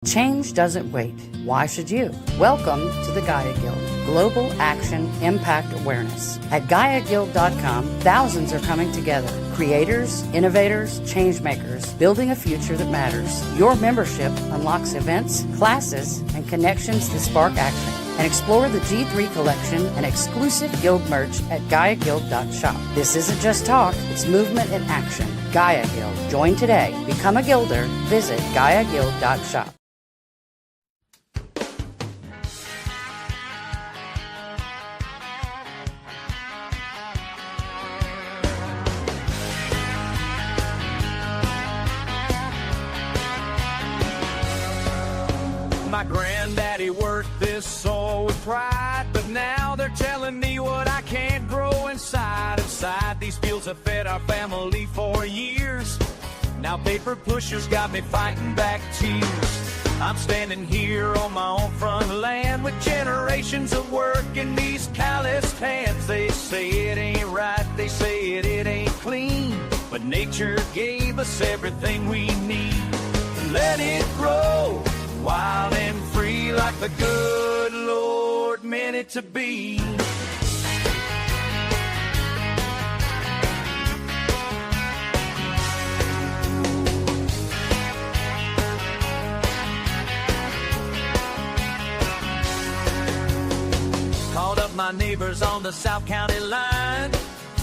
Change doesn't wait. Why should you? Welcome to the Gaia Guild. Global Action Impact Awareness. At GaiaGuild.com, thousands are coming together. Creators, innovators, change makers, building a future that matters. Your membership unlocks events, classes, and connections to spark action. And explore the G3 collection and exclusive guild merch at GaiaGuild.shop. This isn't just talk, it's movement in action. Gaia Guild. Join today. Become a guilder. Visit GaiaGuild.shop. My granddaddy worked this soil with pride, but now they're telling me what I can't grow inside. Inside these fields have fed our family for years. Now paper pushers got me fighting back tears. I'm standing here on my own front land with generations of work in these calloused hands. They say it ain't right, they say it ain't clean, but nature gave us everything we need. Let it grow wild and free like the good Lord meant it to be. Called up my neighbors on the South County line,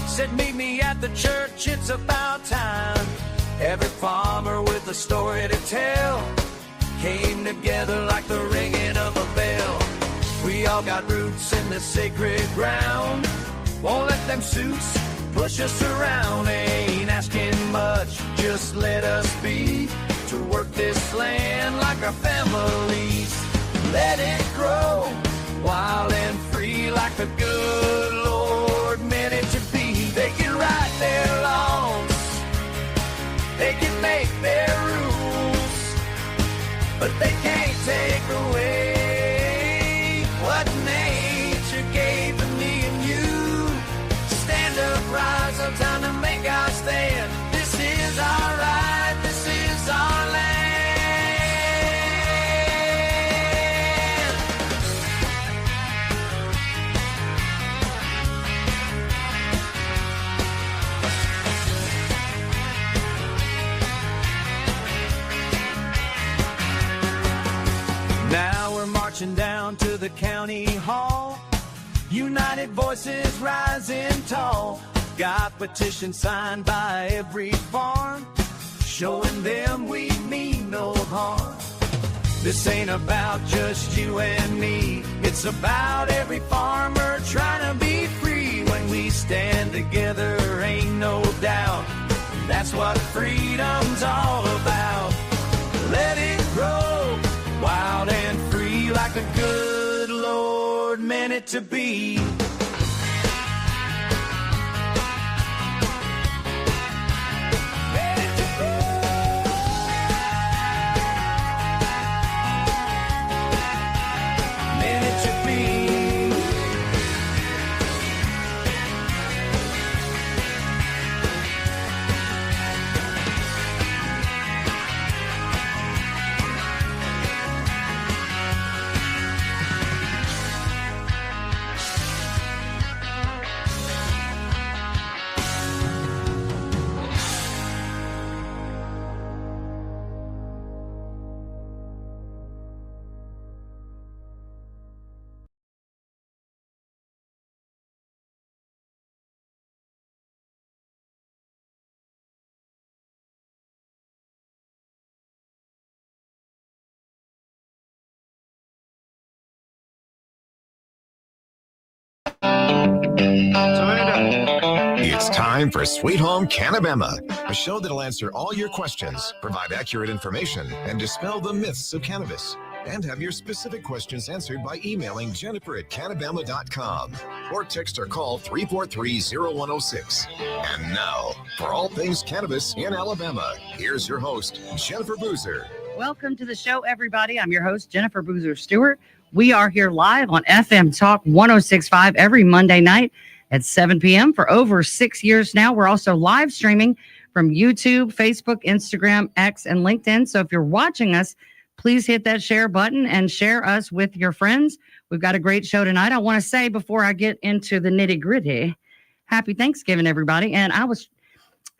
said meet me at the church, it's about time. Every farmer with a story to tell came together like the ringing of a bell. We all got roots in this sacred ground. Won't let them suits push us around. Ain't asking much, just let us be to work this land like our families. Let it grow wild and free like the good Lord meant it to be. They can write their laws, they can make their rules, but they can't take away what nature gave to me and you. Stand up, rise up, time to make our stand. This is our right, this is our land. Now we're marching down to the county hall, united voices rising tall. Got petitions signed by every farm, showing them we mean no harm. This ain't about just you and me, it's about every farmer trying to be free. When we stand together, ain't no doubt, that's what freedom's all about. Let it grow wild and free like the good Lord meant it to be. It's time for Sweet Home Cannabama, a show that'll answer all your questions, provide accurate information, and dispel the myths of cannabis. And have your specific questions answered by emailing Jennifer@Cannabama.com or text or call 343-0106. And now, for all things cannabis in Alabama, here's your host, Jennifer Boozer. Welcome to the show, everybody. I'm your host, Jennifer Boozer Stewart. We are here live on FM Talk 106.5 every Monday night at 7 p.m. for over 6 years now. We're also live streaming from YouTube, Facebook, Instagram, X, and LinkedIn. So if you're watching us, please hit that share button and share us with your friends. We've got a great show tonight. I want to say before I get into the nitty gritty, happy Thanksgiving, everybody. And I was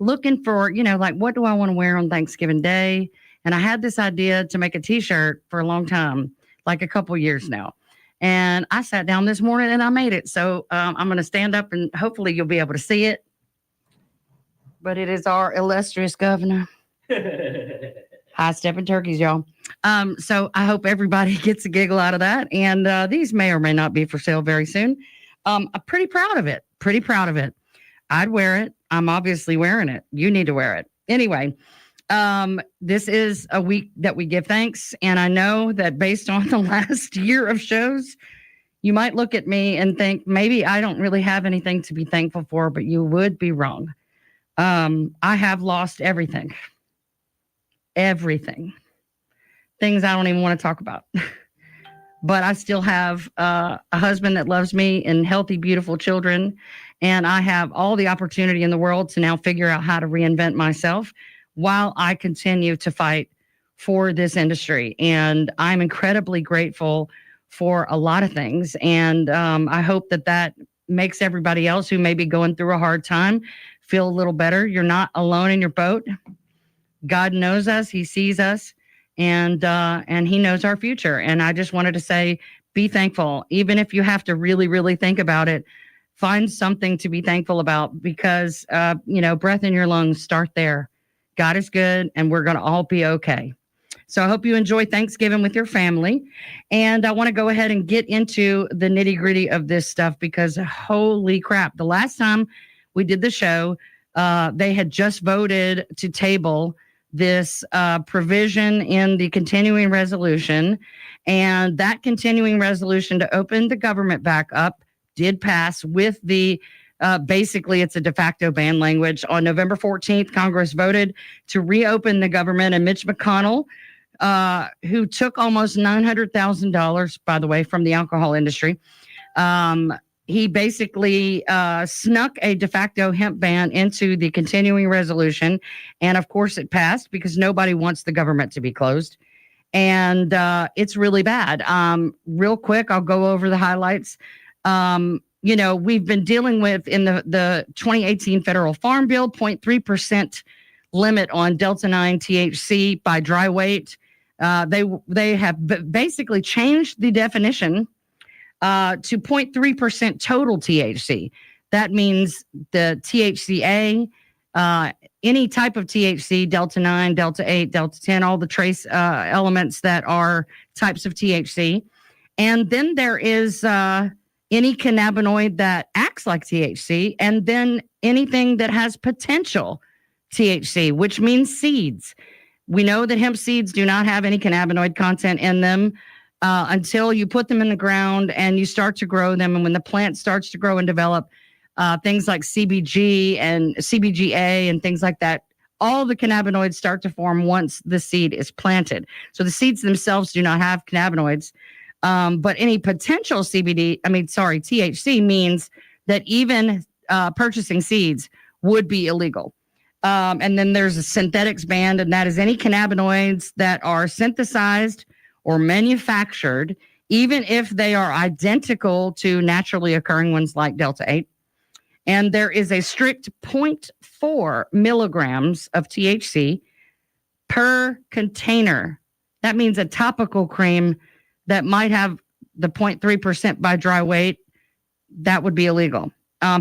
looking for, like, what do I want to wear on Thanksgiving Day? And I had this idea to make a t-shirt for a long time, like a couple years now. And I sat down this morning and I made it. So I'm going to stand up and hopefully you'll be able to see it. But it is our illustrious governor. High stepping turkeys, y'all. So I hope everybody gets a giggle out of that. And these may or may not be for sale very soon. I'm pretty proud of it. I'd wear it. I'm obviously wearing it. You need to wear it. Anyway, this is a week that we give thanks. And I know that based on the last year of shows, you might look at me and think maybe I don't really have anything to be thankful for, but you would be wrong. I have lost everything. Things I don't even want to talk about. But I still have a husband that loves me and healthy, beautiful children. And I have all the opportunity in the world to now figure out how to reinvent myself while I continue to fight for this industry. And I'm incredibly grateful for a lot of things. And I hope that makes everybody else who may be going through a hard time feel a little better. You're not alone in your boat. God knows us. He sees us. And he knows our future. And I just wanted to say, be thankful. Even if you have to really, really think about it, find something to be thankful about because, breath in your lungs, start there. God is good and we're going to all be okay. So I hope you enjoy Thanksgiving with your family. And I want to go ahead and get into the nitty gritty of this stuff because holy crap. The last time we did the show, they had just voted to table this provision in the continuing resolution. And that continuing resolution to open the government back up did pass with the, basically it's a de facto ban language. On November 14th, Congress voted to reopen the government, and Mitch McConnell, who took almost $900,000, by the way, from the alcohol industry, he basically snuck a de facto hemp ban into the continuing resolution. And of course it passed because nobody wants the government to be closed. And it's really bad. Real quick, I'll go over the highlights. We've been dealing with in the 2018 federal farm bill, 0.3% limit on Delta-9 THC by dry weight. They have basically changed the definition to 0.3% total THC. That means the THCA, any type of THC, Delta-9, Delta-8, Delta-10, all the trace elements that are types of THC. And then there is any cannabinoid that acts like THC, and then anything that has potential THC, which means seeds. We know that hemp seeds do not have any cannabinoid content in them. Until you put them in the ground and you start to grow them. And when the plant starts to grow and develop, things like CBG and CBGA and things like that, all the cannabinoids start to form once the seed is planted. So the seeds themselves do not have cannabinoids. But any potential THC means that even purchasing seeds would be illegal. And then there's a synthetics ban, and that is any cannabinoids that are synthesized or manufactured, even if they are identical to naturally occurring ones like Delta-8. And there is a strict 0.4 milligrams of THC per container. That means a topical cream that might have the 0.3% by dry weight, that would be illegal.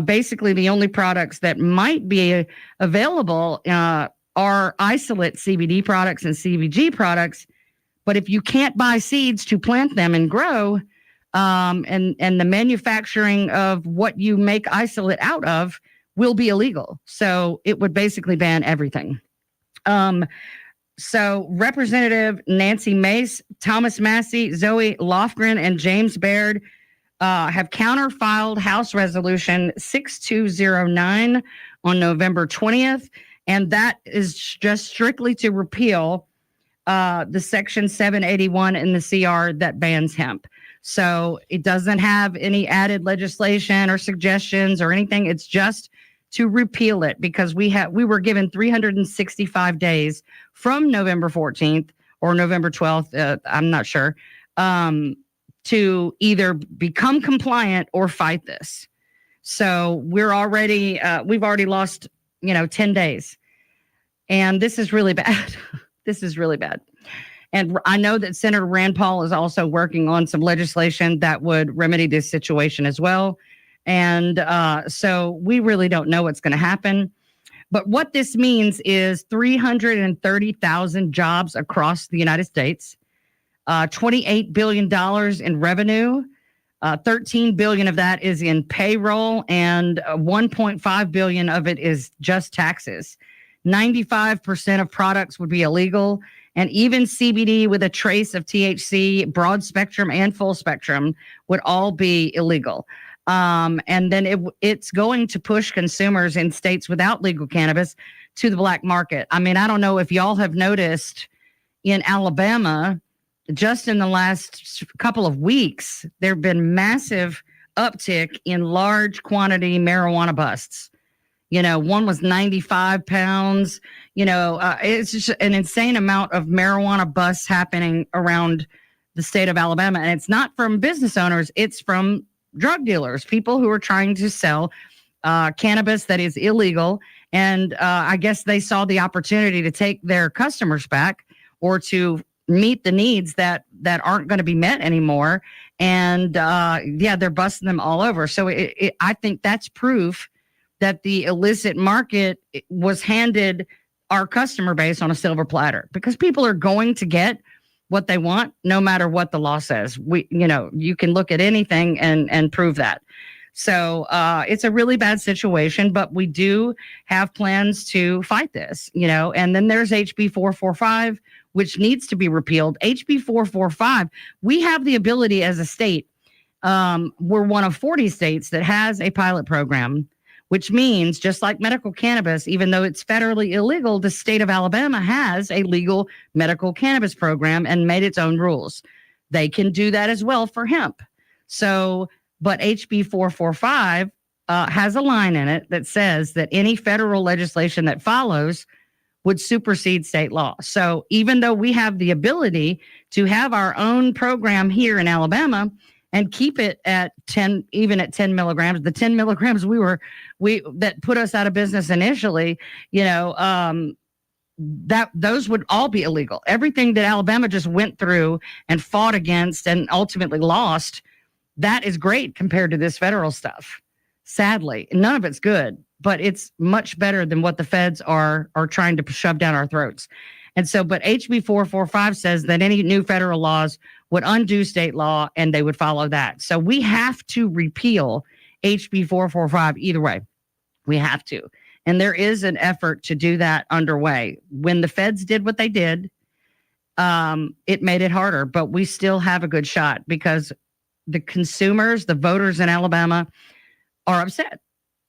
Basically, the only products that might be available are isolate CBD products and CBG products. But if you can't buy seeds to plant them and grow, and the manufacturing of what you make isolate out of will be illegal. So it would basically ban everything. So Representative Nancy Mace, Thomas Massey, Zoe Lofgren, and James Baird have counterfiled House Resolution 6209 on November 20th. And that is just strictly to repeal the Section 781 in the CR that bans hemp. So it doesn't have any added legislation or suggestions or anything. It's just to repeal it because we were given 365 days from November 14th or November 12th. I'm not sure. To either become compliant or fight this. So we've already lost, 10 days. And this is really bad. This is really bad. And I know that Senator Rand Paul is also working on some legislation that would remedy this situation as well. And so we really don't know what's going to happen. But what this means is 330,000 jobs across the United States, $28 billion in revenue, 13 billion of that is in payroll, and 1.5 billion of it is just taxes. 95% of products would be illegal, and even CBD with a trace of THC, broad spectrum and full spectrum, would all be illegal. And then it's going to push consumers in states without legal cannabis to the black market. I mean, I don't know if y'all have noticed in Alabama, just in the last couple of weeks, there have been massive uptick in large quantity marijuana busts. One was 95 pounds. It's just an insane amount of marijuana busts happening around the state of Alabama. And it's not from business owners. It's from drug dealers, people who are trying to sell cannabis that is illegal. And I guess they saw the opportunity to take their customers back or to meet the needs that aren't going to be met anymore. And they're busting them all over. So I think that's proof that the illicit market was handed our customer base on a silver platter, because people are going to get what they want no matter what the law says. You can look at anything and prove that. So it's a really bad situation, but we do have plans to fight this, and then there's HB 445, which needs to be repealed. HB 445, we have the ability as a state. We're one of 40 states that has a pilot program, which means just like medical cannabis, even though it's federally illegal, the state of Alabama has a legal medical cannabis program and made its own rules. They can do that as well for hemp. So, but HB 445 has a line in it that says that any federal legislation that follows would supersede state law. So even though we have the ability to have our own program here in Alabama and keep it at 10, even at 10 milligrams, the 10 milligrams that put us out of business initially, that those would all be illegal. Everything that Alabama just went through and fought against and ultimately lost, that is great compared to this federal stuff. Sadly, none of it's good, but it's much better than what the feds are trying to shove down our throats. And so, but HB 445 says that any new federal laws would undo state law and they would follow that. So we have to repeal HB 445 either way. We have to. And there is an effort to do that underway. When the feds did what they did, it made it harder, but we still have a good shot because the consumers, the voters in Alabama are upset.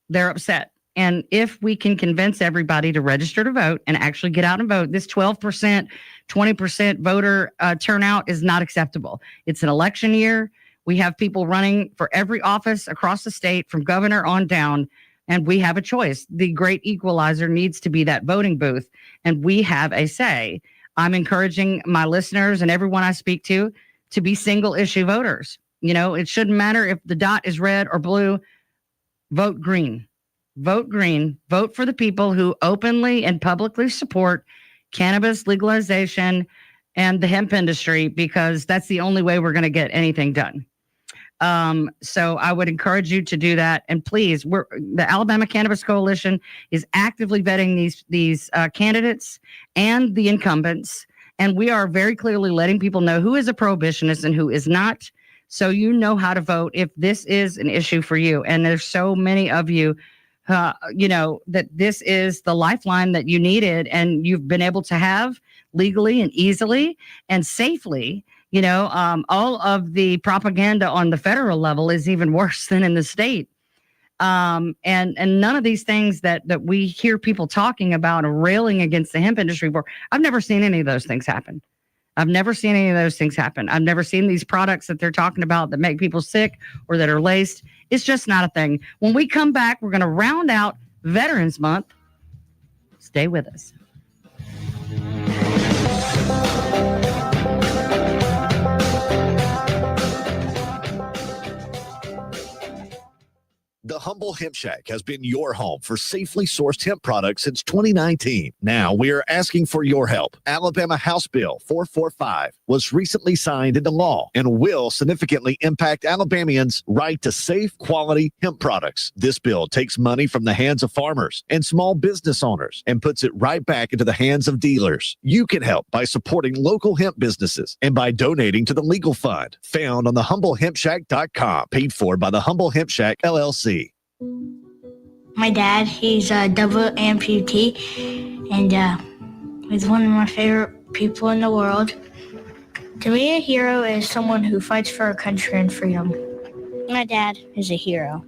They're upset. And if we can convince everybody to register to vote and actually get out and vote, this 12%, 20% voter turnout is not acceptable. It's an election year. We have people running for every office across the state from governor on down, and we have a choice. The great equalizer needs to be that voting booth, and we have a say. I'm encouraging my listeners and everyone I speak to be single issue voters. It shouldn't matter if the dot is red or blue. Vote green. Vote green. Vote for the people who openly and publicly support cannabis legalization and the hemp industry, because that's the only way we're going to get anything done. So I would encourage you to do that. And please, the Alabama Cannabis Coalition is actively vetting these candidates and the incumbents. And we are very clearly letting people know who is a prohibitionist and who is not. So you know how to vote if this is an issue for you. And there's so many of you, that this is the lifeline that you needed and you've been able to have legally and easily and safely. All of the propaganda on the federal level is even worse than in the state. And none of these things that we hear people talking about and railing against the hemp industry for, I've never seen any of those things happen. I've never seen any of those things happen. I've never seen these products that they're talking about that make people sick or that are laced. It's just not a thing. When we come back, we're going to round out Veterans Month. Stay with us. Humble Hemp Shack has been your home for safely sourced hemp products since 2019. Now we are asking for your help. Alabama House Bill 445 was recently signed into law and will significantly impact Alabamians' right to safe, quality hemp products. This bill takes money from the hands of farmers and small business owners and puts it right back into the hands of dealers. You can help by supporting local hemp businesses and by donating to the legal fund found on the humblehempshack.com, paid for by the Humble Hemp Shack LLC. My dad, he's a double amputee, and he's one of my favorite people in the world. To me, a hero is someone who fights for our country and freedom. My dad is a hero.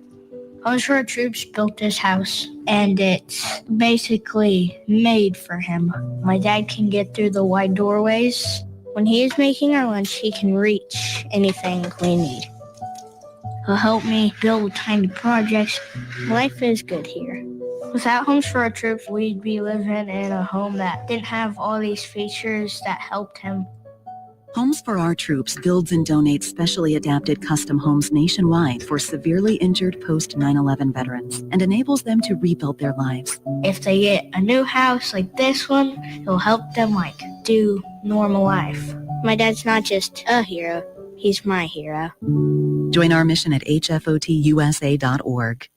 Homes for Our Troops built this house, and it's basically made for him. My dad can get through the wide doorways. When he is making our lunch, he can reach anything we need. He'll help me build tiny projects. Life is good here. Without Homes for Our Troops, we'd be living in a home that didn't have all these features that helped him. Homes for Our Troops builds and donates specially adapted custom homes nationwide for severely injured post-9/11 veterans and enables them to rebuild their lives. If they get a new house like this one, it'll help them do normal life. My dad's not just a hero, he's my hero. Join our mission at hfotusa.org.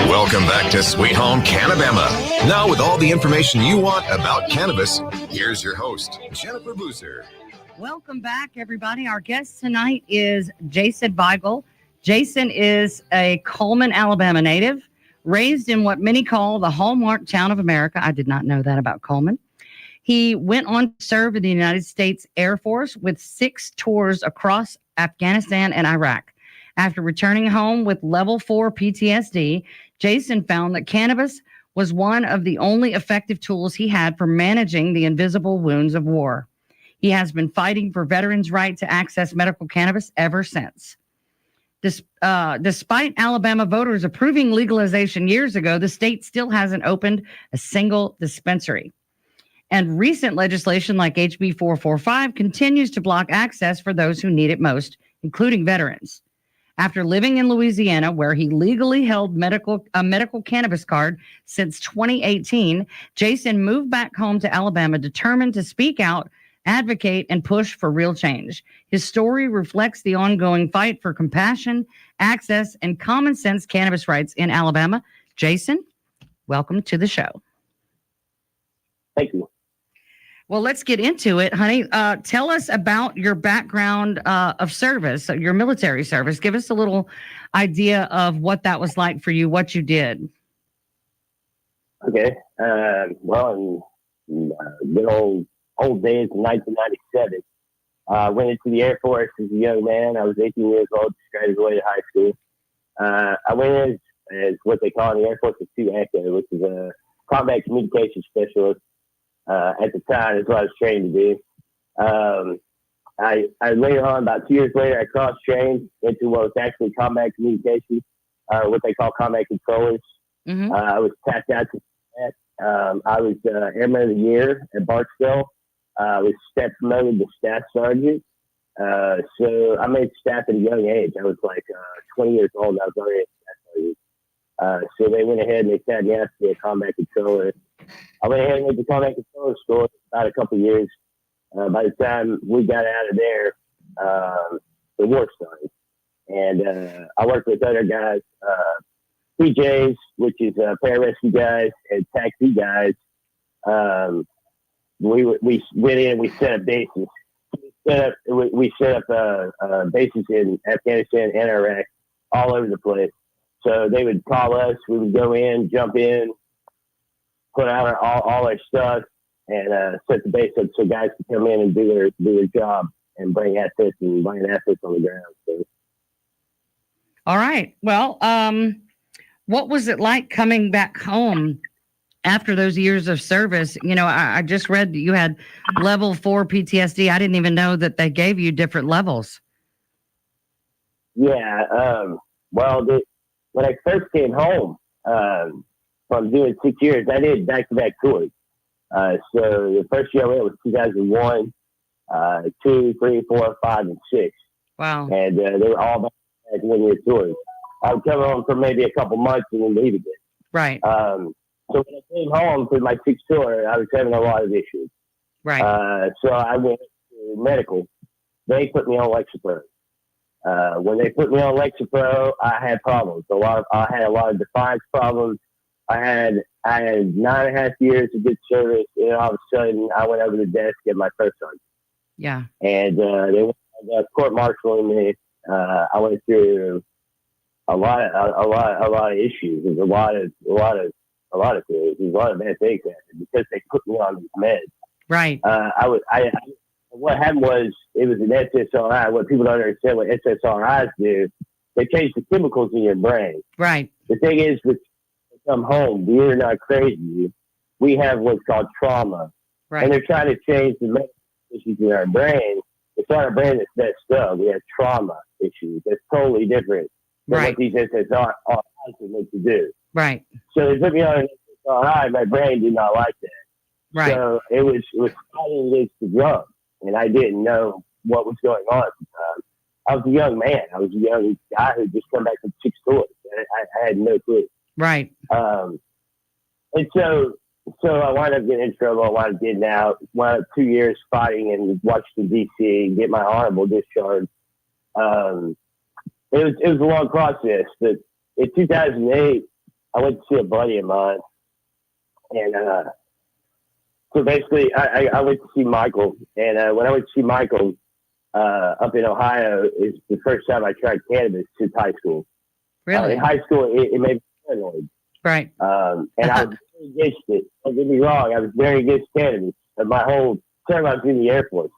Welcome back to Sweet Home Cannabama. Now, with all the information you want about cannabis, here's your host, Jennifer Boozer. Welcome back, everybody. Our guest tonight is Jason Beigel. Jason is a Coleman, Alabama native, raised in what many call the hallmark town of America. I did not know that about Coleman. He went on to serve in the United States Air Force with 6 tours across Afghanistan and Iraq. After returning home with level 4 PTSD, Jason found that cannabis was one of the only effective tools he had for managing the invisible wounds of war. He has been fighting for veterans' right to access medical cannabis ever since. Despite Alabama voters approving legalization years ago, the state still hasn't opened a single dispensary. And recent legislation like HB 445 continues to block access for those who need it most, including veterans. After living in Louisiana, where he legally held a medical cannabis card since 2018, Jason moved back home to Alabama, determined to speak out, advocate, and push for real change. His story reflects the ongoing fight for compassion, access, and common sense cannabis rights in Alabama. Jason, welcome to the show. Thank you. Well, let's get into it, honey. Tell us about your background of service, your military service. Give us a little idea of what that was like for you, what you did. Okay. Well, in good old days in 1997, I went into the Air Force as a young man. I was 18 years old, just graduated high school. I went as what they call in the Air Force a 2 ECHO, which is a combat communications specialist. At the time, that's what I was trained to do. I later on, about 2 years later, I cross-trained into what was actually combat communications, what they call combat controllers. Mm-hmm. I was tapped out to that. I was Airman of the Year at Barksdale. I was step promoted to staff sergeant. So I made staff at a young age. I was 20 years old. I was already a staff sergeant. So they went ahead and they tapped me out to be a combat controller. I went ahead and went to combat controller school about a couple of years. By the time we got out of there, the war started. And I worked with other guys, PJs, which is pararescue guys, and taxi guys. We went in and we set up bases. We set up bases in Afghanistan and Iraq, all over the place. So they would call us, we would go in, jump in, put out all our stuff, and set the base up so guys could come in and do their job and bring assets on the ground. So. All right. Well, what was it like coming back home after those years of service? You know, I just read that you had level 4 PTSD. I didn't even know that they gave you different levels. Yeah. When I first came home from doing 6 years, I did back-to-back tours. So the first year I went was 2001, 2, 3, 4, 5, and 6. Wow. And they were all back at when you're tours. I would come home for maybe a couple months and then leave again. Right. So when I came home for my 6th tour, I was having a lot of issues. Right. So I went to medical. They put me on Lexapro. When they put me on Lexapro, I had problems. I had a lot of defiance problems. I had 9.5 years of good service, and all of a sudden, I went over the desk at my first son. Yeah. And they went court-martialing me. I went through a lot of issues. There's a lot of things. There's a lot of bad things happened because they put me on these meds. Right. What happened was it was an SSRI. What people don't understand what SSRIs do, they change the chemicals in your brain. Right. The thing is, when you come home, we're not crazy. We have what's called trauma. Right. And they're trying to change the medical issues in our brain. It's not our brain that's messed up. We have trauma issues. That's totally different than what these SSRIs are meant to do. Right. So they put me on an SSRI. My brain did not like that. Right. So it was fighting against the drug. And I didn't know what was going on at the time. I was a young man. I was a young guy who just come back from 6 tours. I had no clue. Right. And so I wound up getting in trouble. I wound up getting out. Wound up 2 years fighting in Washington, D.C., and get my honorable discharge. It was a long process. But in 2008, I went to see a buddy of mine. And so basically, I went to see Michael. And when I went to see Michael up in Ohio, is the first time I tried cannabis since high school. Really? In high school, it made me paranoid. Right. And I was very against it. Don't get me wrong. I was very against cannabis. My whole term I was in the Air Force,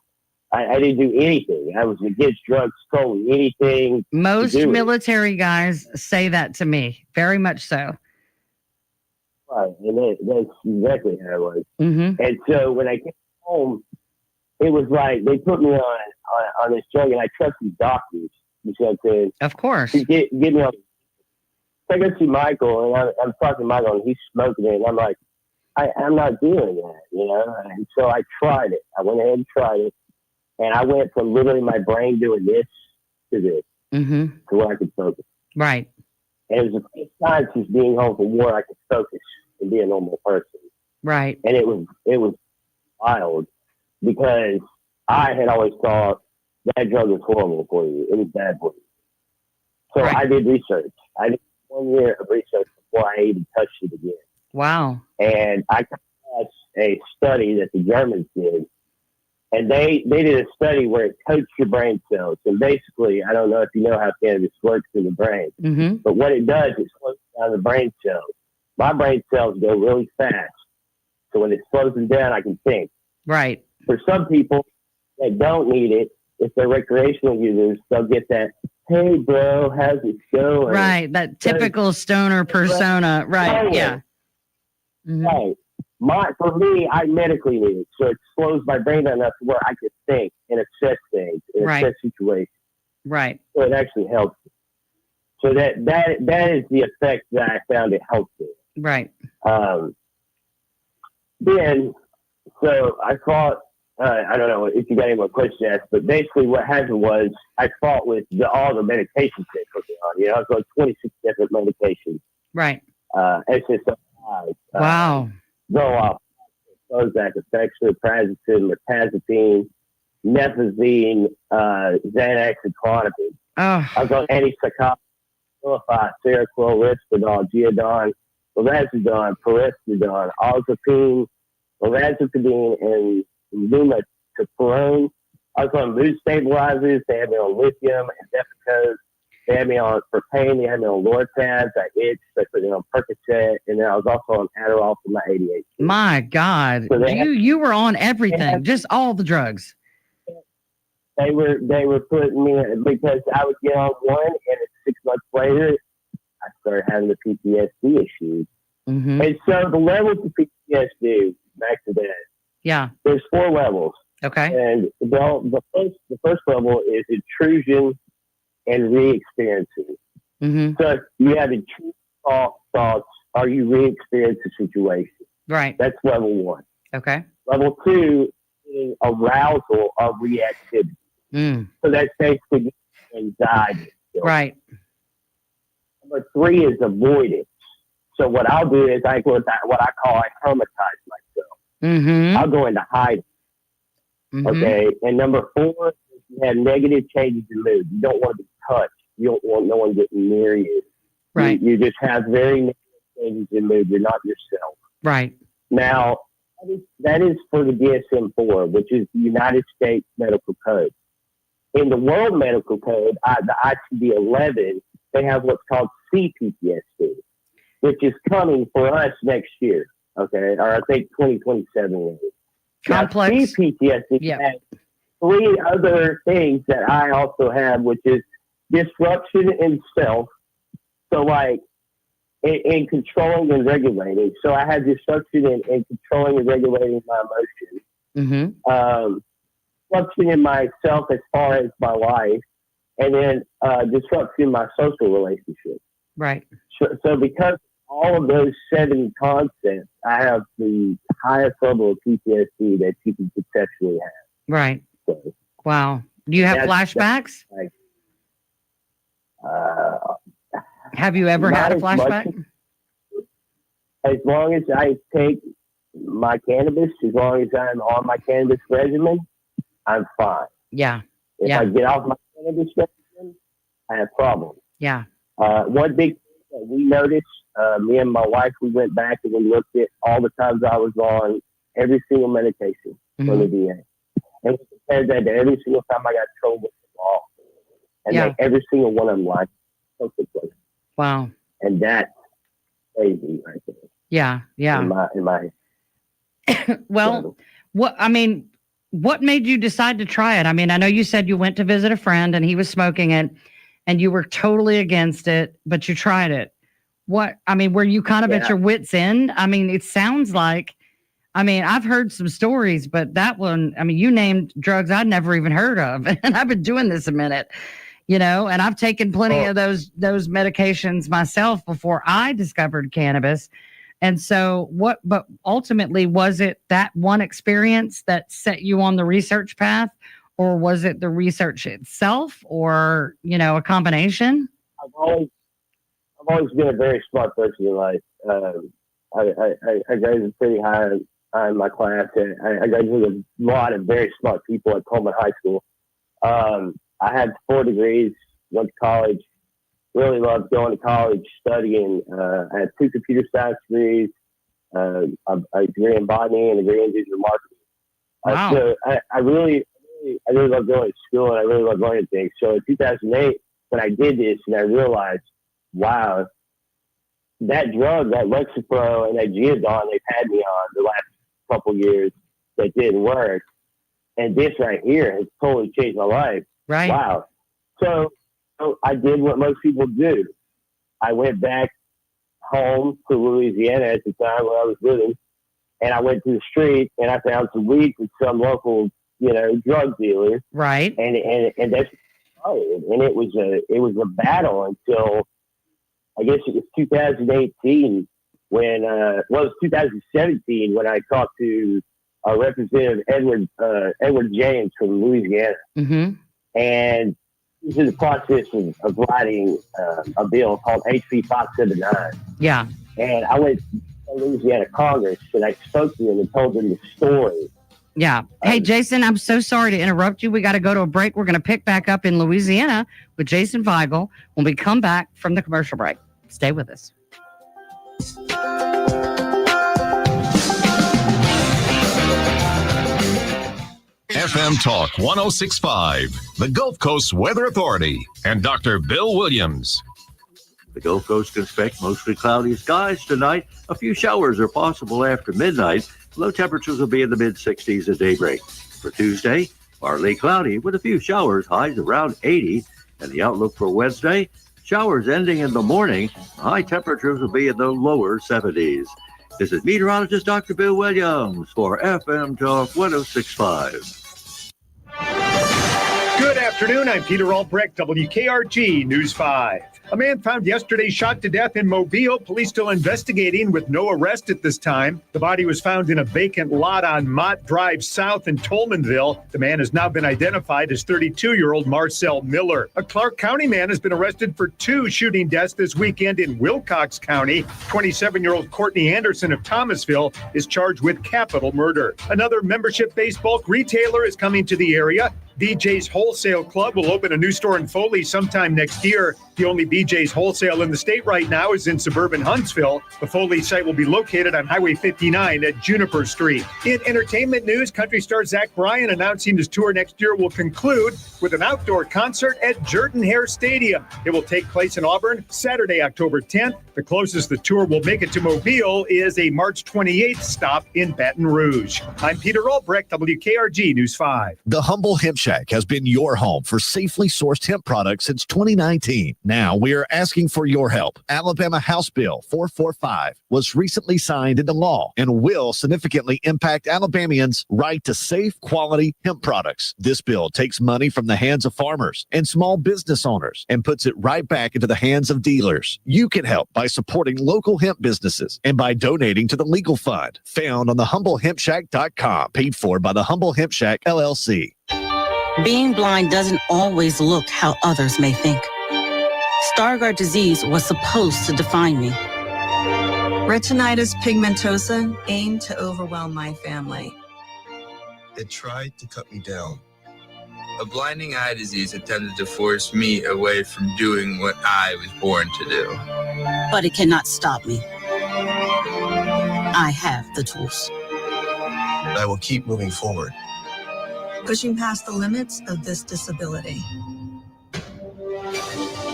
I didn't do anything. I was against drugs, totally anything. Most military guys say that to me. Very much so. Right. And that's exactly how it was. Mm-hmm. And so when I came home, it was like they put me on this drug, and I trust these doctors. You see what I'm saying? Of course. To get me on. So I go see Michael, and I'm talking to Michael, and he's smoking it, and I'm like, I'm not doing that, you know? And so I tried it. I went ahead and tried it, and I went from literally my brain doing this to this, mm-hmm. to where I could focus. Right. And it was the first time since being home from war I could focus and be a normal person. Right. And it was wild because I had always thought that drug was horrible for you. It was bad for you. So I did research. I did 1 year of research before I even touched it again. Wow. And I came across a study that the Germans did. And they did a study where it coats your brain cells. And basically, I don't know if you know how cannabis works in the brain, mm-hmm. but what it does is slows down the brain cells. My brain cells go really fast. So when it slows them down, I can think. Right. For some people that don't need it, if they're recreational users, they'll get that, hey, bro, how's it going? Right. That typical stoner persona. Right. Yeah. Mm-hmm. Right. For me, I medically need it. So it slows my brain down enough to where I can think and assess things and assess situations. Right. So it actually helps me. So that is the effect that I found it helped me. Right. Then, so I fought, I don't know if you got any more questions asked, but basically what happened was I fought with all the medications they put me on. You know, I was on 26 different medications. Right. SSRIs. Wow. Zoloft, Prozac, Effexor, Prazosin, Mirtazapine, Methazine, Xanax, and Clonopin. Oh. I was on antipsychotics, Abilify, Seroquel, Risperdal, Geodon, Lorazepam, Puristidone, Ozapine, Lorazepam, and Lumateperone. I was on mood stabilizers. They had me on lithium and Depakote. They had me on for pain. They had me on Lortabs. I itched. They put me on Percocet, and then I was also on Adderall for my ADHD. My God, so you were on everything, just all the drugs. They were putting me because I would get on one, and 6 months later, I started having the PTSD issues. Mm-hmm. And so the levels of PTSD, back to that. Yeah. There's 4 levels. Okay. And the first level is intrusion and re-experiencing. Mm-hmm. So you have intrusive thoughts, or you re-experience the situation. Right. That's level 1. Okay. Level 2 is arousal or reactivity. Mm. So that's basically anxiety. skills. Right. Number 3 is avoidance. So what I'll do is what I call I hermitize myself. Mm-hmm. I'll go into hiding. Mm-hmm. Okay. And number 4 is you have negative changes in mood. You don't want to be touched. You don't want no one getting near you. Right. You just have very negative changes in mood. You're not yourself. Right. Now, that is for the DSM-4, which is the United States Medical Code. In the World Medical Code, the ICD-11, they have what's called CPTSD, which is coming for us next year, okay? Or I think 2027. Complex. Now, CPTSD has 3 other things that I also have, which is disruption in self. So, like, in controlling and regulating. So I had disruption in controlling and regulating my emotions. Mm-hmm. Disruption in myself as far as my life, and then disruption in my social relationships. Right. So because all of those 7 concepts, I have the highest level of PTSD that you can conceptually have. Right. So, wow. Do you have flashbacks? Have you ever had a flashback? As long as I take my cannabis, as long as I'm on my cannabis regimen, I'm fine. Yeah. If I get off my cannabis regimen, I have problems. Yeah. One big thing that we noticed, me and my wife, we went back and we looked at all the times I was on every single medication from the DA. And we compared that to every single time I got told with the law. And like every single one of them lied perfectly. Wow. And that's crazy right there. Yeah. Yeah. In my well, what made you decide to try it? I mean, I know you said you went to visit a friend and he was smoking it and you were totally against it, but you tried it. Were you kind of at your wit's end? I mean, it sounds like, I've heard some stories, but that one, you named drugs I'd never even heard of. And I've been doing this a minute, and I've taken plenty of those medications myself before I discovered cannabis. And so but ultimately, was it that one experience that set you on the research path, or was it the research itself, or, a combination? I've always been a very smart person in life. I graduated pretty high in my class, and I graduated with a lot of very smart people at Coleman High School. I had 4 degrees, went to college, really loved going to college, studying. I had 2 computer science degrees, a degree in botany and a degree in digital marketing. Wow. So I really love going to school, and I really love learning things. So in 2008, when I did this and I realized, wow, that drug, that Lexapro and that Geodon they've had me on the last couple years that didn't work, and this right here has totally changed my life. Right. Wow. So I did what most people do. I went back home to Louisiana at the time where I was living, and I went to the street and I found some weed with some local, drug dealer. Right. And that's and it was a battle until I guess it was 2018 when it was 2017 when I talked to Representative Edward James from Louisiana. Mm-hmm. And this is the process of writing a bill called HB 579. Yeah. And I went to Louisiana Congress and I spoke to them and told them the story. Yeah. Hey, Jason, I'm so sorry to interrupt you. We got to go to a break. We're going to pick back up in Louisiana with Jason Weigel when we come back from the commercial break. Stay with us. FM Talk 1065, the Gulf Coast Weather Authority, and Dr. Bill Williams. The Gulf Coast can expect mostly cloudy skies tonight. A few showers are possible after midnight. Low temperatures will be in the mid-60s at daybreak. For Tuesday, partly cloudy with a few showers, highs around 80. And the outlook for Wednesday, showers ending in the morning. High temperatures will be in the lower 70s. This is meteorologist Dr. Bill Williams for FM Talk 1065. Good afternoon. I'm Peter Albrecht, WKRG News 5. A man found yesterday shot to death in Mobile. Police still investigating with no arrest at this time. The body was found in a vacant lot on Mott Drive South in Tolmanville. The man has now been identified as 32-year-old Marcel Miller. A Clark County man has been arrested for 2 shooting deaths this weekend in Wilcox County. 27-year-old Courtney Anderson of Thomasville is charged with capital murder. Another membership-based bulk retailer is coming to the area. BJ's Wholesale Club will open a new store in Foley sometime next year. The only BJ's Wholesale in the state right now is in suburban Huntsville. The Foley site will be located on Highway 59 at Juniper Street. In entertainment news, country star Zach Bryan announcing his tour next year will conclude with an outdoor concert at Jordan-Hare Stadium. It will take place in Auburn Saturday, October 10th. The closest the tour will make it to Mobile is a March 28th stop in Baton Rouge. I'm Peter Albrecht, WKRG News 5. The Humble Hemp Shack has been your home for safely sourced hemp products since 2019. Now we are asking for your help. Alabama House Bill 445 was recently signed into law and will significantly impact Alabamians' right to safe, quality hemp products. This bill takes money from the hands of farmers and small business owners and puts it right back into the hands of dealers. You can help by supporting local hemp businesses and by donating to the legal fund found on thehumblehempshack.com, paid for by the Humble Hemp Shack, LLC. Being blind doesn't always look how others may think. Stargardt disease was supposed to define me. Retinitis pigmentosa aimed to overwhelm my family. It tried to cut me down. A blinding eye disease attempted to force me away from doing what I was born to do. But it cannot stop me. I have the tools. I will keep moving forward. Pushing past the limits of this disability.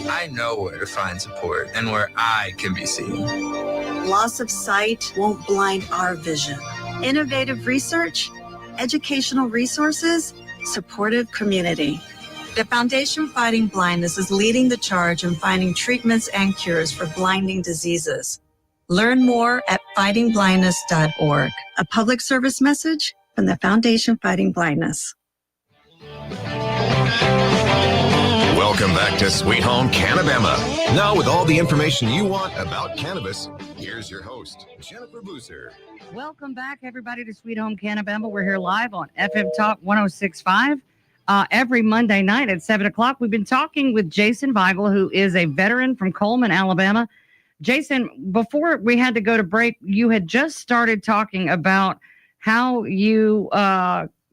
I know where to find support and where I can be seen. Loss of sight won't blind our vision. Innovative research, educational resources, supportive community. The Foundation Fighting Blindness is leading the charge in finding treatments and cures for blinding diseases. Learn more at fightingblindness.org. A public service message from the Foundation Fighting Blindness. Welcome back to Sweet Home Cannabama. Now with all the information you want about cannabis, here's your host, Jennifer Boozer. Welcome back, everybody, to Sweet Home Cannabama. We're here live on FM Talk 106.5 every Monday night at 7 o'clock. We've been talking with Jason Weigel, who is a veteran from Coleman, Alabama. Jason, before we had to go to break, you had just started talking about how you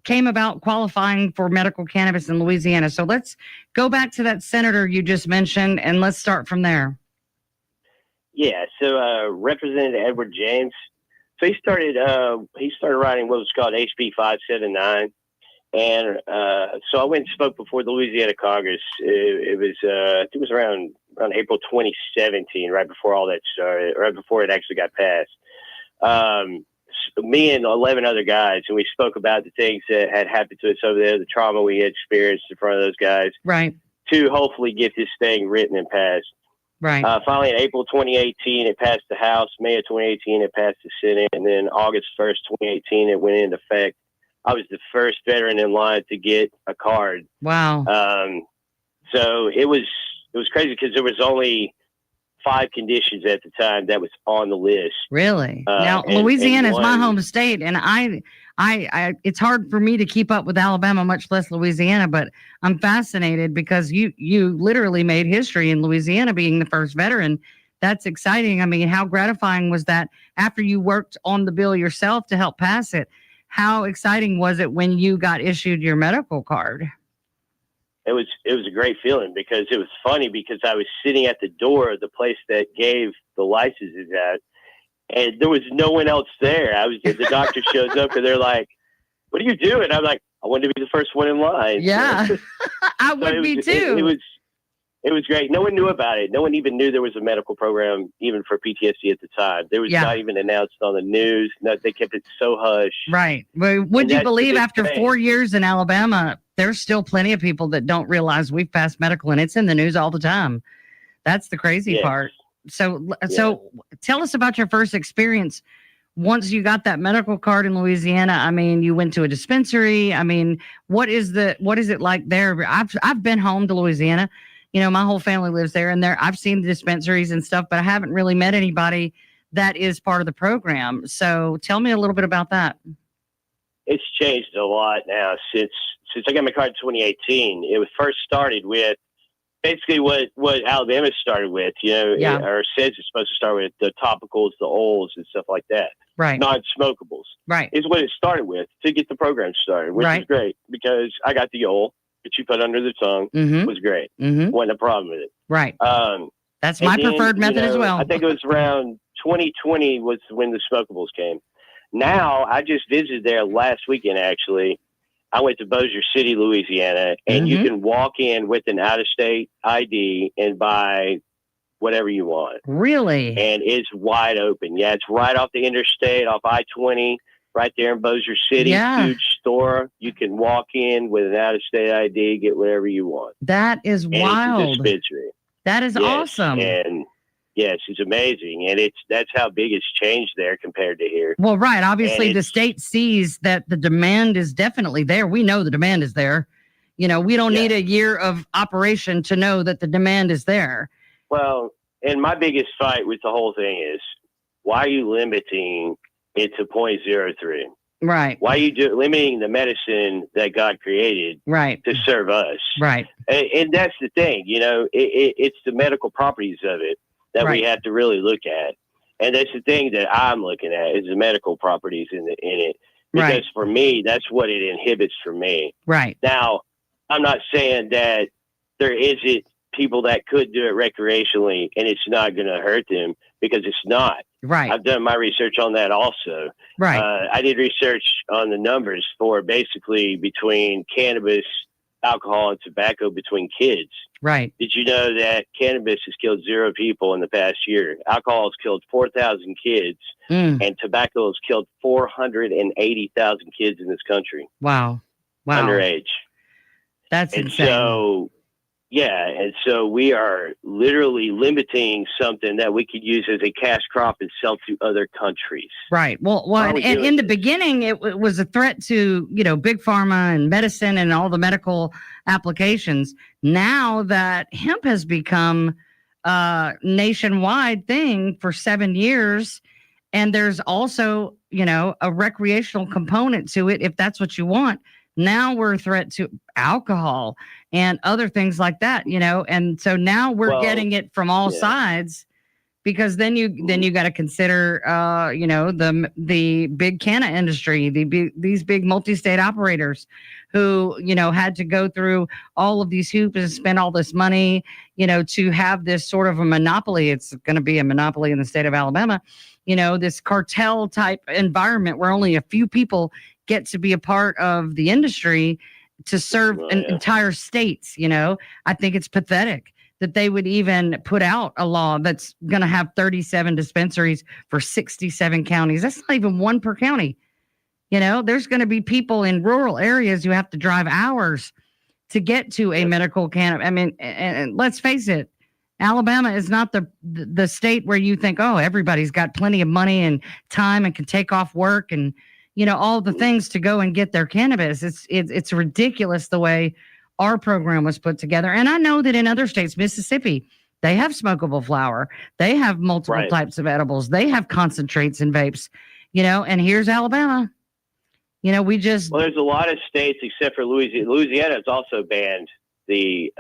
came about qualifying for medical cannabis in Louisiana. So let's go back to that senator you just mentioned, and let's start from there. Yeah, so Representative Edward James, so he started writing what was called HB 579. And so I went and spoke before the Louisiana Congress. It was, I think it was around April 2017, right before all that started, right before it actually got passed. Me and 11 other guys, and we spoke about the things that had happened to us over there, the trauma we had experienced in front of those guys, right, to hopefully get this thing written and passed. Right. Finally, in April 2018, it passed the House. May of 2018, it passed the Senate. And then August 1st, 2018, it went into effect. I was the first veteran in line to get a card. Wow. So it was crazy because there was only 5 conditions at the time that was on the list. Really? Now, Louisiana is my home state, and I it's hard for me to keep up with Alabama, much less Louisiana, but I'm fascinated because you literally made history in Louisiana being the first veteran. That's exciting. I mean, how gratifying was that after you worked on the bill yourself to help pass it? How exciting was it when you got issued your medical card? It was a great feeling because it was funny because I was sitting at the door of the place that gave the licenses out, and there was no one else there. The doctor shows up and they're like, "What are you doing?" I'm like, "I wanted to be the first one in line." Yeah, I would be too. It was great. No one knew about it. No one even knew there was a medical program even for PTSD at the time. There was not even announced on the news. No, they kept it so hush. Right. Well, would you believe after 4 years in Alabama, there's still plenty of people that don't realize we've passed medical, and it's in the news all the time. That's the crazy part. So tell us about your first experience. Once you got that medical card in Louisiana, I mean, you went to a dispensary. I mean, what is it like there? I've been home to Louisiana. my whole family lives there, and I've seen the dispensaries and stuff, but I haven't really met anybody that is part of the program. So tell me a little bit about that. It's changed a lot now since I got my card in 2018. It was first started with basically what Alabama started with, or says it's supposed to start with the topicals, the oils, and stuff like that. Right. Non-smokables. Right. Is what it started with to get the program started, which is great because I got the oil that you put under the tongue. Was great. Wasn't a problem with it. Right. That's my preferred method as well. I think it was around 2020 was when the smokables came. Now, I just visited there last weekend, actually. I went to Bossier City, Louisiana, and you can walk in with an out-of-state ID and buy whatever you want. Really? And it's wide open. Yeah, it's right off the interstate, off I-20, right there in Bossier City. Yeah. Huge store. You can walk in with an out-of-state ID, get whatever you want. That is wild. It's a dispensary. That is awesome. And yes, it's amazing. And that's how big it's changed there compared to here. Well, right. Obviously, the state sees that the demand is definitely there. We know the demand is there. We don't need a year of operation to know that the demand is there. Well, and my biggest fight with the whole thing is, why are you limiting it to 0.03? Right. Why are you limiting the medicine that God created to serve us? Right. And that's the thing, it's the medical properties of it that we have to really look at. And that's the thing that I'm looking at is the medical properties in it. Because for me, that's what it inhibits for me. Right. Now, I'm not saying that there isn't people that could do it recreationally and it's not going to hurt them, because it's not. Right. I've done my research on that also. Right. I did research on the numbers for basically between cannabis, alcohol, and tobacco between kids. Right. Did you know that cannabis has killed 0 people in the past year? Alcohol has killed 4,000 kids, and tobacco has killed 480,000 kids in this country. Wow. Underage. That's insane. So we are literally limiting something that we could use as a cash crop and sell to other countries. Right. Well, and in the beginning, it was a threat to, big pharma and medicine and all the medical applications. Now that hemp has become a nationwide thing for 7 years, and there's also, a recreational component to it, if that's what you want. Now we're a threat to alcohol and other things like that, and so now we're getting it from all sides, because then you got to consider, the big canna industry, these big multi-state operators who, had to go through all of these hoops and spend all this money, to have this sort of a monopoly. It's going to be a monopoly in the state of Alabama, this cartel type environment where only a few people get to be a part of the industry to serve entire states. I think it's pathetic that they would even put out a law that's going to have 37 dispensaries for 67 counties. That's not even one per county. There's going to be people in rural areas who have to drive hours to get to a medical cannabis. I mean, and let's face it, Alabama is not the state where you think, oh, everybody's got plenty of money and time and can take off work and all the things to go and get their cannabis. It's ridiculous the way our program was put together. And I know that in other states, Mississippi, they have smokable flower. They have multiple types of edibles. They have concentrates and vapes, and here's Alabama. Well, there's a lot of states except for Louisiana. Louisiana has also banned the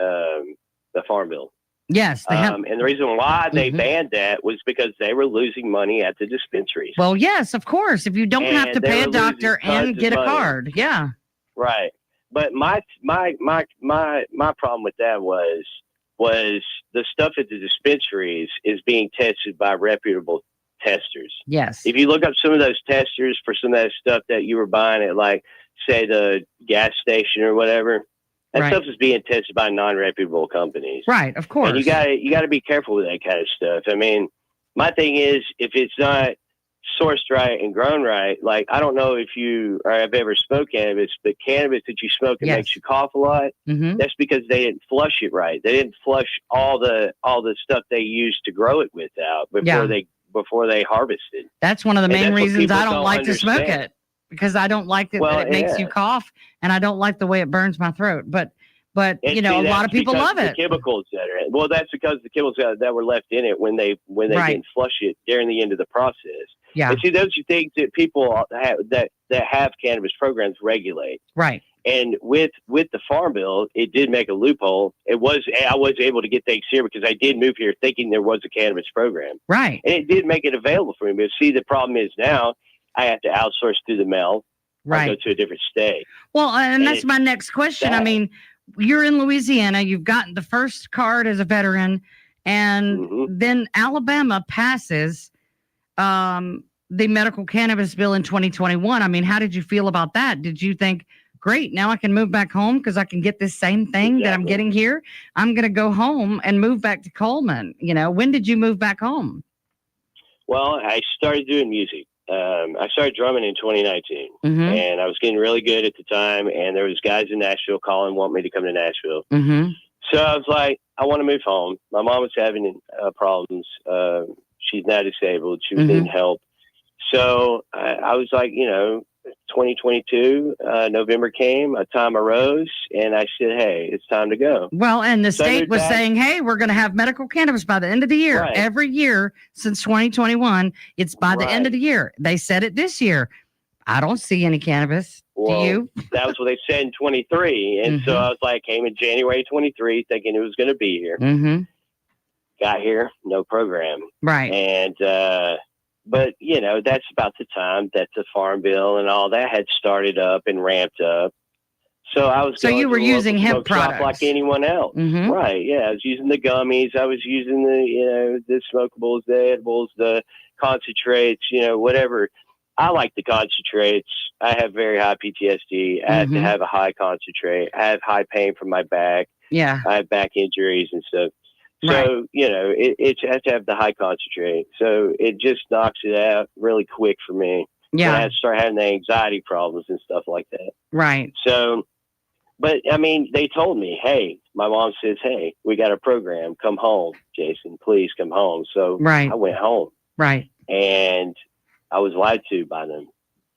Farm Bill. Yes, they have. And the reason why they banned that was because they were losing money at the dispensaries. Well, yes, of course. If you don't have to pay a doctor and get a card, yeah. Right. But my problem with that was the stuff at the dispensaries is being tested by reputable testers. Yes. If you look up some of those testers for some of that stuff that you were buying at, like, say, the gas station or whatever, that stuff is being tested by non-reputable companies. Right, of course. And you got to be careful with that kind of stuff. I mean, my thing is, if it's not sourced right and grown right, like, I don't know if you or have ever smoked cannabis, but cannabis that you smoke and makes you cough a lot, that's because they didn't flush it right. They didn't flush all the stuff they used to grow it with out before they harvested. That's one of the main reasons I don't like to smoke it. Because I don't like that it makes you cough, and I don't like the way it burns my throat. But But, And you know, see, a lot of people love the it. chemicals that are well, that's because the chemicals that were left in it when they Right. didn't flush it during the end of the process. Yeah. And see, those are things that people that have cannabis programs regulate. Right. And with the Farm Bill, it did make a loophole. I was able to get things here because I did move here thinking there was a cannabis program. Right. And it did make it available for me. But see, the problem is now I have to outsource through the mail. Right. Or go to a different state. Well, and that's my next question. I mean, you're in Louisiana, you've gotten the first card as a veteran, and then Alabama passes the medical cannabis bill in 2021. I mean, how did you feel about that? Did you think, great, now I can move back home because I can get this same thing that I'm getting here? I'm going to go home and move back to Coleman. You know, when did you move back home? Well, I started doing music. I started drumming in 2019, and I was getting really good at the time. And there was guys in Nashville calling, want me to come to Nashville. So I was like, I want to move home. My mom was having problems. She's now disabled. She was needing help. So I was like, you know, 2022, November came, a time arose, and I said, hey, it's time to go. Well, and the state was saying, hey, we're going to have medical cannabis by the end of the year. Right. Every year since 2021, it's by the end of the year. They said it this year. I don't see any cannabis. Well, do you? That was what they said in 23. And so I was like, came in January 23, thinking it was going to be here. Got here, no program. Right. And, but, you know, that's about the time that the Farm Bill and all that had started up and ramped up. So I was you were using hemp products like anyone else. Right. Yeah. I was using the gummies. I was using the smokables, the edibles, the concentrates, whatever. I like the concentrates. I have very high PTSD. I have to have a high concentrate. I have high pain from my back. Yeah. I have back injuries and stuff. So, it has to have the high concentrate. So it just knocks it out really quick for me. Yeah. When I start having the anxiety problems and stuff like that. Right. So, but I mean, they told me, hey, my mom says, hey, we got a program. Come home, Jason, please come home. So I went home. Right. And I was lied to by them.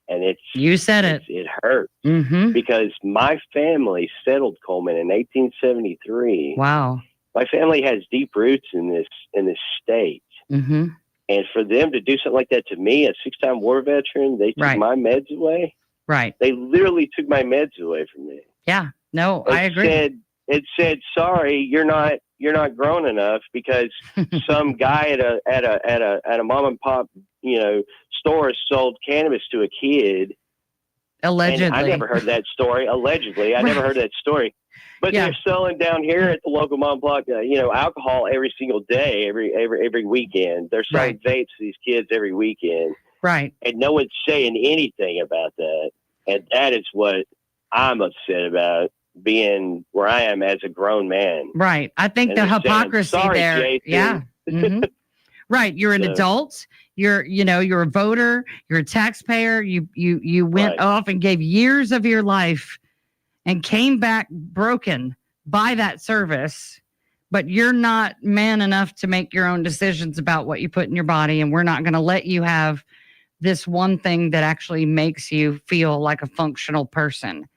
And you said it hurt because my family settled Coleman in 1873. Wow. My family has deep roots in this state. And for them to do something like that to me, a 6-time war veteran, they took my meds away. Right. They literally took my meds away from me. Yeah. No, I agree. It said, sorry, you're not grown enough because some guy at a mom and pop, store sold cannabis to a kid. Allegedly. And I never heard that story. Allegedly. I never heard that story. But they're selling down here at the local mom block, alcohol every single day, every weekend. They're selling vapes to these kids every weekend. Right. And no one's saying anything about that. And that is what I'm upset about, being where I am as a grown man. Right. I think the hypocrisy sorry, there. Jason. Yeah. Right. You're an adult. You're a voter. You're a taxpayer. You went off and gave years of your life and came back broken by that service, but you're not man enough to make your own decisions about what you put in your body. And we're not going to let you have this one thing that actually makes you feel like a functional person.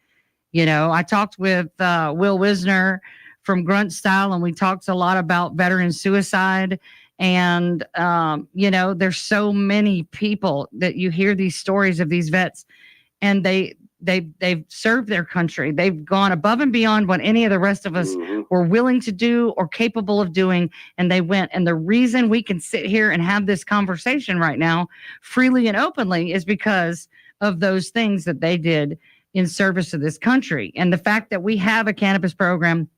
I talked with Will Wisner from Grunt Style, and we talked a lot about veteran suicide. And, there's so many people that you hear these stories of these vets, and they've served their country. They've gone above and beyond what any of the rest of us were willing to do or capable of doing. And they went. And the reason we can sit here and have this conversation right now freely and openly is because of those things that they did in service to this country. And the fact that we have a cannabis program,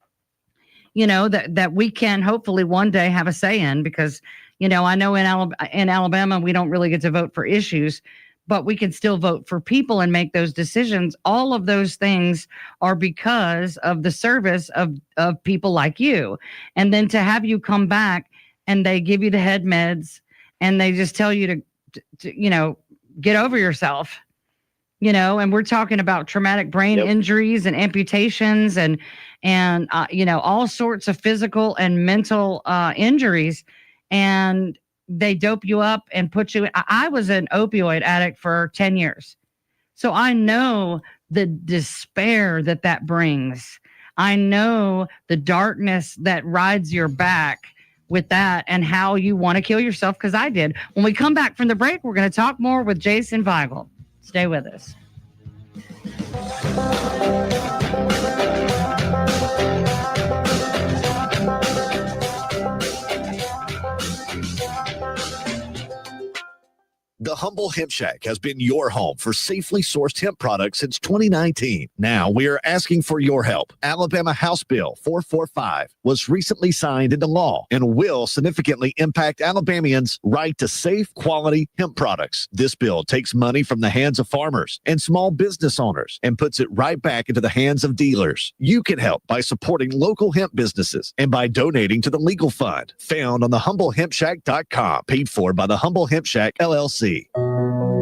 that we can hopefully one day have a say in, because, I know in Alabama, we don't really get to vote for issues, but we can still vote for people and make those decisions. All of those things are because of the service of people like you. And then to have you come back and they give you the head meds and they just tell you to get over yourself, and we're talking about traumatic brain injuries and amputations and all sorts of physical and mental injuries. And they dope you up and put you. I was an opioid addict for 10 years. So I know the despair that brings. I know the darkness that rides your back with that and how you want to kill yourself, because I did. When we come back from the break, we're going to talk more with Jason Weigel. Stay with us. The Humble Hemp Shack has been your home for safely sourced hemp products since 2019. Now we are asking for your help. Alabama House Bill 445 was recently signed into law and will significantly impact Alabamians' right to safe, quality hemp products. This bill takes money from the hands of farmers and small business owners and puts it right back into the hands of dealers. You can help by supporting local hemp businesses and by donating to the legal fund found on thehumblehempshack.com, paid for by the Humble Hemp Shack, LLC.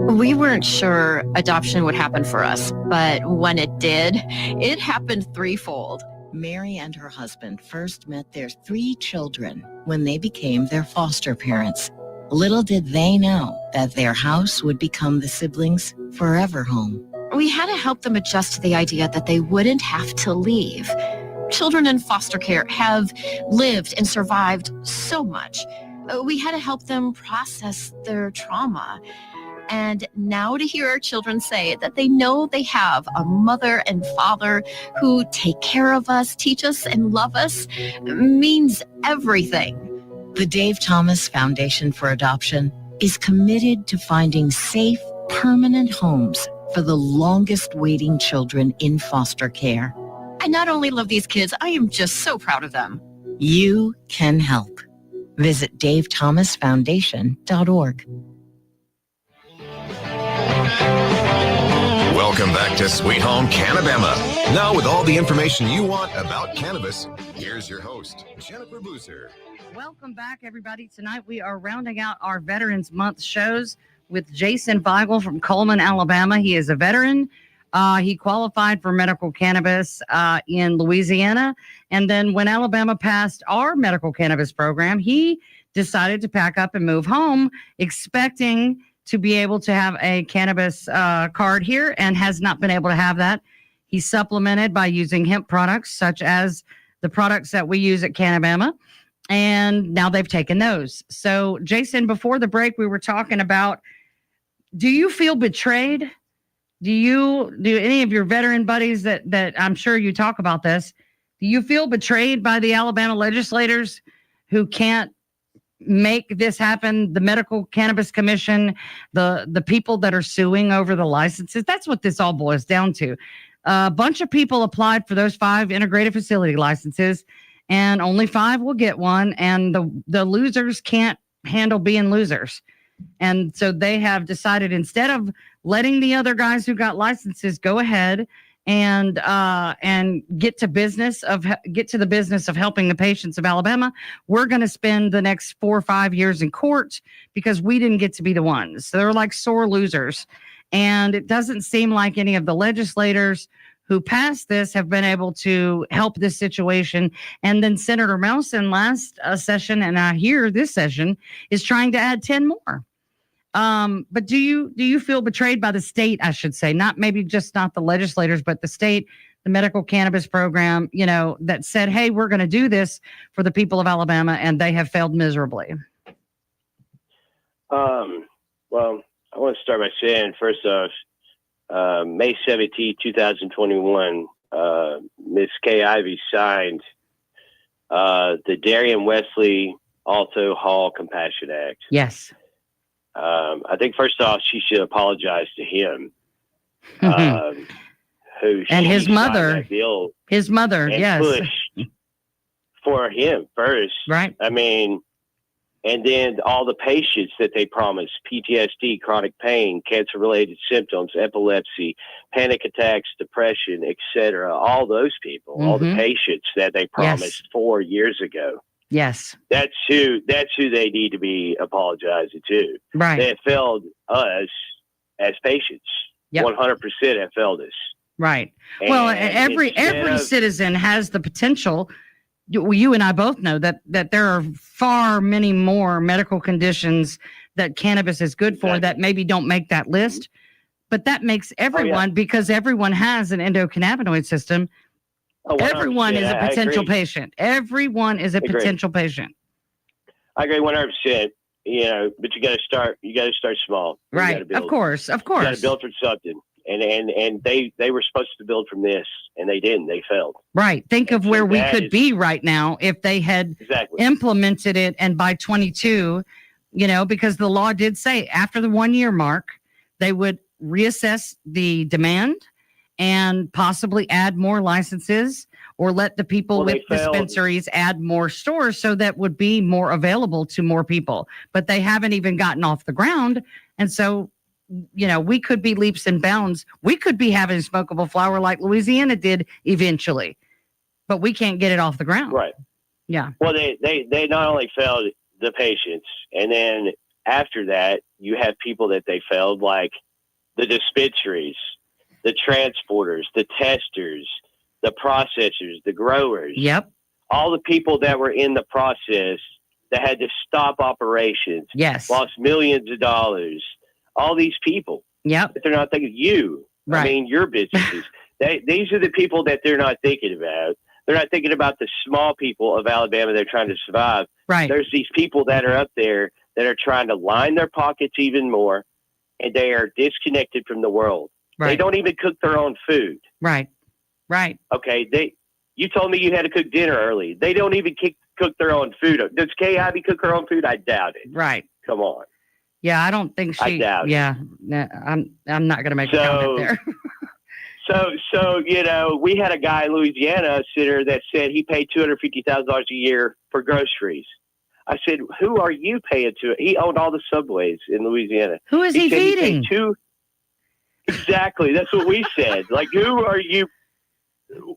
We weren't sure adoption would happen for us, but when it did, it happened threefold. Mary and her husband first met their 3 children when they became their foster parents. Little did they know that their house would become the siblings' forever home. We had to help them adjust to the idea that they wouldn't have to leave. Children in foster care have lived and survived so much. We had to help them process their trauma. And now to hear our children say that they know they have a mother and father who take care of us, teach us, and love us means everything. The Dave Thomas Foundation for Adoption is committed to finding safe, permanent homes for the longest waiting children in foster care. I not only love these kids, I am just so proud of them. You can help. Visit davethomasfoundation.org. Welcome back to Sweet Home Cannabama. Now with all the information you want about cannabis, here's your host, Jennifer Boozer. Welcome back, everybody. Tonight we are rounding out our Veterans Month shows with Jason Weigel from Coleman, Alabama. He is a veteran. He qualified for medical cannabis in Louisiana. And then when Alabama passed our medical cannabis program, he decided to pack up and move home, expecting to be able to have a cannabis card here, and has not been able to have that. He supplemented by using hemp products, such as the products that we use at Cannabama. And now they've taken those. So, Jason, before the break, we were talking about, do you feel betrayed? Do any of your veteran buddies that I'm sure you talk about this, do you feel betrayed by the Alabama legislators who can't make this happen? The Medical Cannabis Commission, the people that are suing over the licenses. That's what this all boils down to. A bunch of people applied for those 5 integrated facility licenses, and only 5 will get one. And the losers can't handle being losers. And so they have decided, instead of letting the other guys who got licenses go ahead and get to the business of helping the patients of Alabama, we're going to spend the next 4 or 5 years in court because we didn't get to be the ones. So they're like sore losers. And it doesn't seem like any of the legislators who passed this have been able to help this situation. And then Senator Melson last session, and I hear this session, is trying to add 10 more. But do you feel betrayed by the state, I should say, not the legislators, but the state, the medical cannabis program, that said, hey, we're going to do this for the people of Alabama, and they have failed miserably? Well, I want to start by saying, first off, May 17, 2021, Ms. Kay Ivey signed the Darian Wesley Alto Hall Compassion Act. Yes. I think first off, she should apologize to him. And his mother. Yes. Pushed for him first. Right. I mean, and then all the patients that they promised: PTSD, chronic pain, cancer-related symptoms, epilepsy, panic attacks, depression, etc. All those people, all the patients that they promised 4 years ago. Yes. That's who they need to be apologizing to. Right. They have failed us as patients. 100% have failed us. Right. And well, every citizen has the potential. You and I both know that there are far many more medical conditions that cannabis is good for that maybe don't make that list, but that makes everyone, because everyone has an endocannabinoid system, Oh, 100%. Everyone is a I potential agree. patient. Everyone is a Agree. potential patient. I agree 100%. You know, but you got to start. You got to start small. You Right. gotta build. Of course. You got to build from something. And they were supposed to build from this, and they didn't. They failed. Right. Think of where we could is- be right now if they had Exactly. implemented it, and by 22, you know, because the law did say after the 1 year mark, they would reassess the demand and possibly add more licenses or let the people Well, with they failed. dispensaries add more stores so that would be more available to more people. But they haven't even gotten off the ground. And so, you know, we could be leaps and bounds. We could be having smokable flower like Louisiana did eventually, but we can't get it off the ground. Right. Yeah. Well, they not only failed the patients, and then after that, you have people that they failed, like the dispensaries, the transporters, the testers, the processors, the growers. Yep. All the people that were in the process that had to stop operations. Yes. Lost millions of dollars. All these people. Yep. But they're not thinking you. Right. I mean, your businesses. These are the people that they're not thinking about. They're not thinking about the small people of Alabama that are trying to survive. Right. There's these people that are up there that are trying to line their pockets even more, and they are disconnected from the world. Right. They don't even cook their own food. Right. Right. Okay. You told me you had to cook dinner early. They don't even cook their own food. Does Kay Ivy cook her own food? I doubt it. Right. Come on. Yeah, I don't think she. I doubt it. Yeah, no, I'm not going to make a comment there. So you know, we had a guy in Louisiana, a sitter, that said he paid $250,000 a year for groceries. I said, "Who are you paying to?" He owned all the Subways in Louisiana. Who is he said feeding? Exactly. That's what we said. Like, who are you?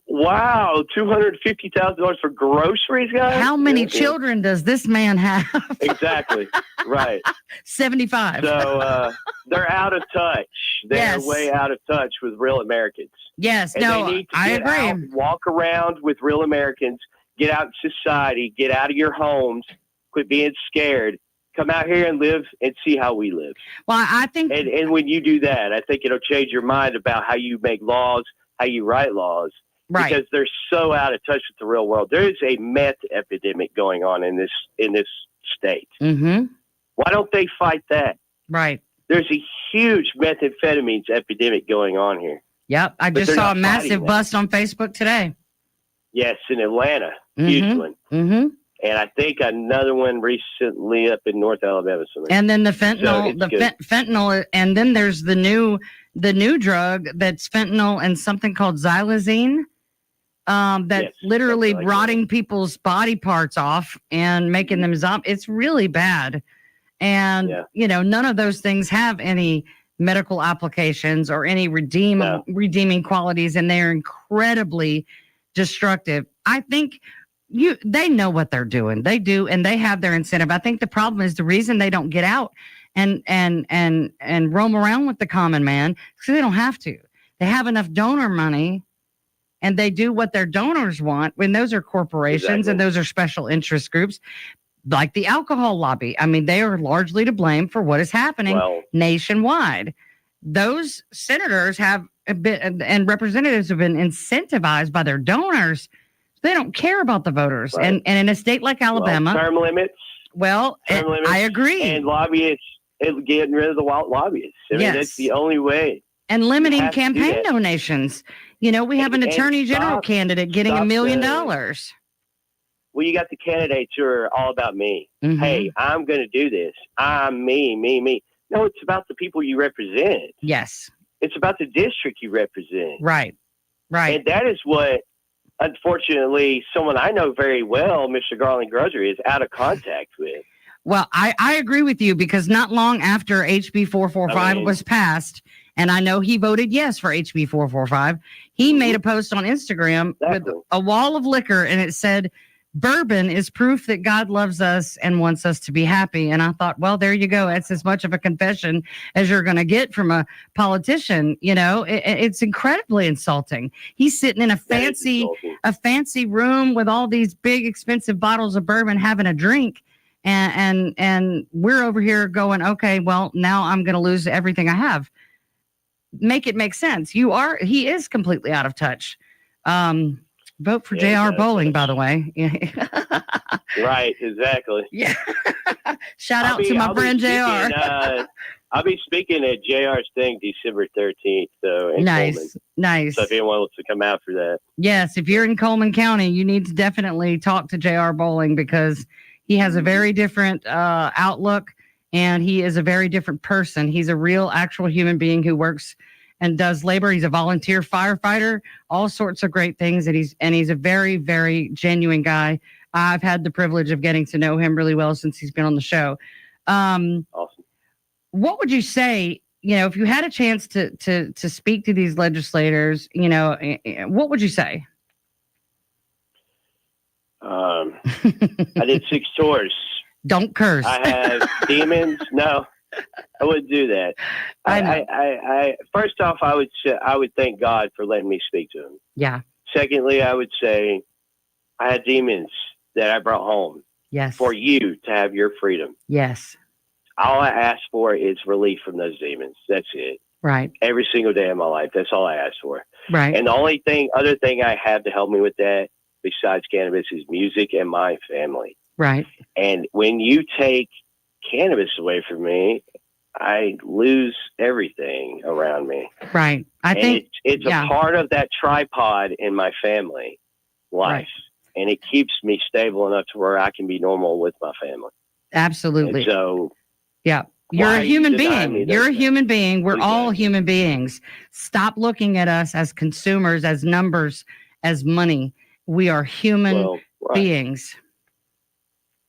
Wow, $250,000 for groceries, guys. How many children does this man have? Exactly. Right. 75. So they're out of touch. They're Yes. way out of touch with real Americans. Yes. And No, they need to I get agree. out, walk around with real Americans, get out in society, get out of your homes, quit being scared. Come out here and live and see how we live. Well, I think. And when you do that, I think it'll change your mind about how you make laws, how you write laws. Right. Because they're so out of touch with the real world. There is a meth epidemic going on in this state. Mm-hmm. Why don't they fight that? Right. There's a huge methamphetamines epidemic going on here. Yep. I But just they're saw a not massive fighting that. bust on Facebook today. Yes, in Atlanta, huge one. Mm-hmm. And I think another one recently up in North Alabama somewhere. And then the fentanyl, So it's good. fentanyl, and then there's the new drug that's fentanyl and something called xylazine. That's Yes, literally something like rotting people's body parts off and making them zombie. It's really bad. And, you know, none of those things have any medical applications or any redeeming qualities, and they're incredibly destructive. I think they know what they're doing. They do, and they have their incentive. I think the problem is the reason they don't get out and roam around with the common man, because they don't have to. They have enough donor money, and they do what their donors want. When those are corporations and those are special interest groups, like the alcohol lobby. I mean, they are largely to blame for what is happening nationwide. Those senators have and representatives have been incentivized by their donors. They don't care about the voters. Right. And in a state like Alabama, term limits. Term limits, I agree. And lobbyists, getting rid of the lobbyists. I mean, that's the only way. And limiting have to do campaign that. donations. You know, we have an And attorney general candidate getting $1 stop million. Well, you got the candidates who are all about me. Mhm. Hey, I'm going to do this. I'm me. No, it's about the people you represent. Yes. It's about the district you represent. Right. And that is what, unfortunately, someone I know very well, Mr. Garland Grocery, is out of contact with. Well, I agree with you, because not long after HB 445 was passed, and I know he voted yes for HB 445, he made a post on Instagram with a wall of liquor, and it said, "Bourbon is proof that God loves us and wants us to be happy." And I thought, well, there you go. It's as much of a confession as you're going to get from a politician. You know, it's incredibly insulting. He's sitting in a fancy room with all these big, expensive bottles of bourbon having a drink. And we're over here going, okay, well, now I'm going to lose everything I have. Make it make sense. He is completely out of touch. Vote for Yeah, J.R. Bowling, by the way. Right, exactly. Yeah. Shout out to my friend J.R. I'll be speaking at JR's thing December 13th. So in Coleman. Nice. So if anyone wants to come out for that. Yes, if you're in Coleman County, you need to definitely talk to J.R. Bowling because he has a very different outlook and he is a very different person. He's a real, actual human being who works and does labor. He's a volunteer firefighter, all sorts of great things. And he's a very, very genuine guy. I've had the privilege of getting to know him really well since he's been on the show. Awesome. What would you say, if you had a chance to speak to these legislators, what would you say? I did 6 tours. Don't curse. I have demons. No, I wouldn't do that. I first off, I would thank God for letting me speak to him. Yeah. Secondly, I would say I had demons that I brought home. Yes. For you to have your freedom. Yes. All I ask for is relief from those demons. That's it. Right. Every single day of my life. That's all I ask for. Right. And the other thing I have to help me with that, besides cannabis, is music and my family. Right. And when you take cannabis away from me, I lose everything around me. Right. I think it's a part of that tripod in my family life. Right. And it keeps me stable enough to where I can be normal with my family. Absolutely. And so, yeah. You're a human being. You're a human being. We're all human beings. Stop looking at us as consumers, as numbers, as money. We are human beings.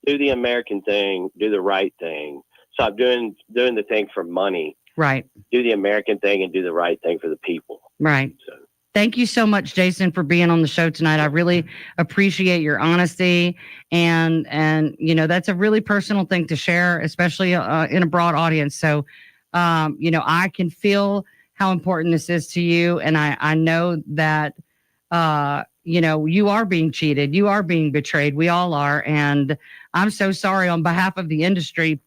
Do the American thing. Do the right thing. Stop doing the thing for money. Right. Do the American thing and do the right thing for the people. Right. So. Thank you so much, Jason, for being on the show tonight. I really appreciate your honesty, and that's a really personal thing to share, especially in a broad audience. So, I can feel how important this is to you, and I know that you are being cheated, you are being betrayed. We all are, and I'm so sorry on behalf of the industry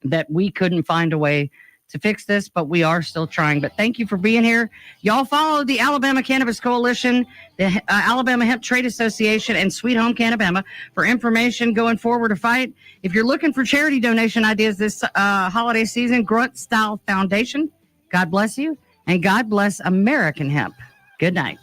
that we couldn't find a way to fix this, but we are still trying. But thank you for being here. Y'all follow the Alabama Cannabis Coalition, the Alabama Hemp Trade Association, and Sweet Home Cannabama for information going forward to fight. If you're looking for charity donation ideas this holiday season, Grunt Style Foundation. God bless you, and God bless American Hemp. Good night.